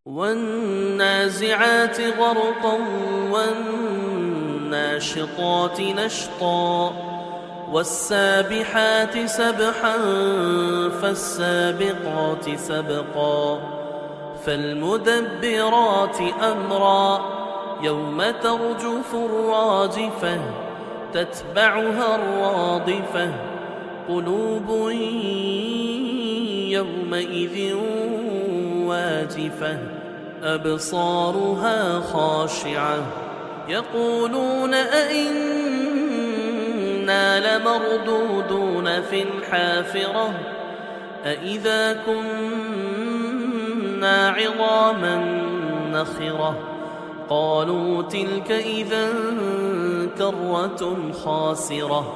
والنازعات غرقا والناشطات نشطا والسابحات سبحا فالسابقات سبقا فالمدبرات أمرا يوم ترجف الراجفة تتبعها الرادفة قلوب يومئذ واجفة أبصارها خاشعة يقولون أئنا لمردودون في الحافرة أئذا كنا عظاما نخرة قالوا تلك إذا كرة خاسرة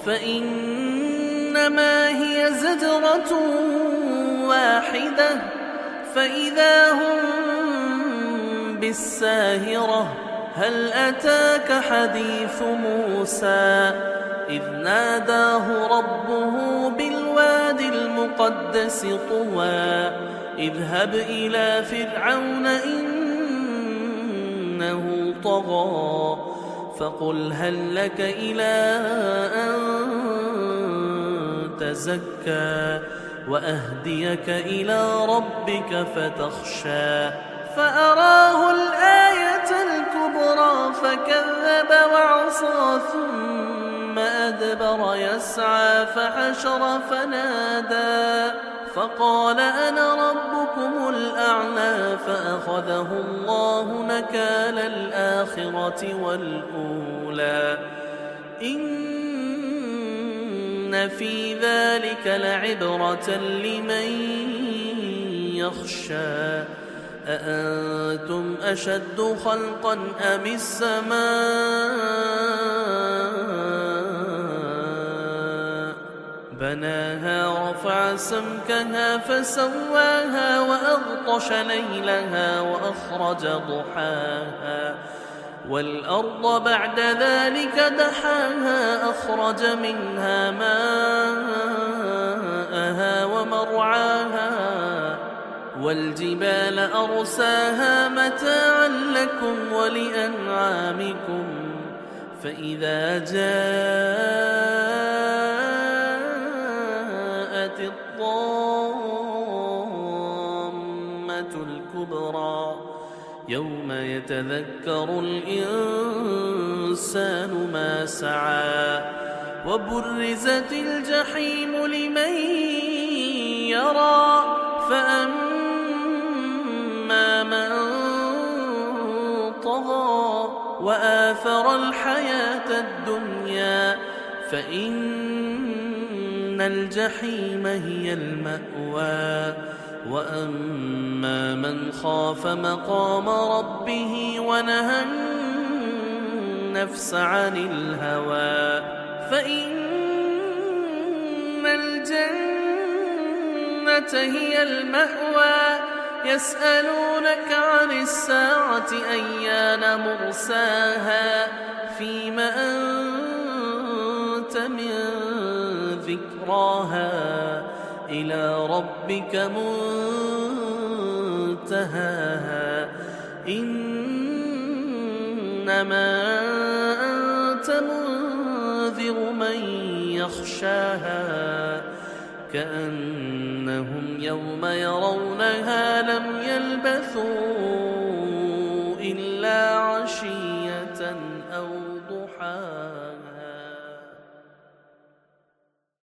فإنما هي زجرة واحدة فإذا هم بالساهرة هل أتاك حديث موسى إذ ناداه ربه بالواد المقدس طوى اذهب إلى فرعون إنه طغى فقل هل لك إلى أن تزكى وأهديك إلى ربك فتخشى فأراه الآية الكبرى فكذب وعصى ثم أدبر يسعى فحشر فنادى فقال أنا ربكم الأعلى فأخذه الله نكال الآخرة والأولى إن في ذلك لعبرة لمن يخشى أأنتم أشد خلقا أم السماء بناها رفع سمكها فسواها وأغطش ليلها وأخرج ضحاها والأرض بعد ذلك دحاها أخرج منها ماءها ومرعاها والجبال أرساها متاعا لكم ولأنعامكم فإذا جاءت الطامة الكبرى يوم يتذكر الإنسان ما سعى وبرزت الجحيم لمن يرى فأما من طغى وآثر الحياة الدنيا فإن الجحيم هي المأوى وأما من خاف مقام ربه ونهى النفس عن الهوى فإن الجنة هي المأوى يسألونك عن الساعة أيان مرساها فيم أنت من ذكراها إلى ربك منتهاها إنما أنت منذر من يخشاها كأنهم يوم يرونها لم يلبثوا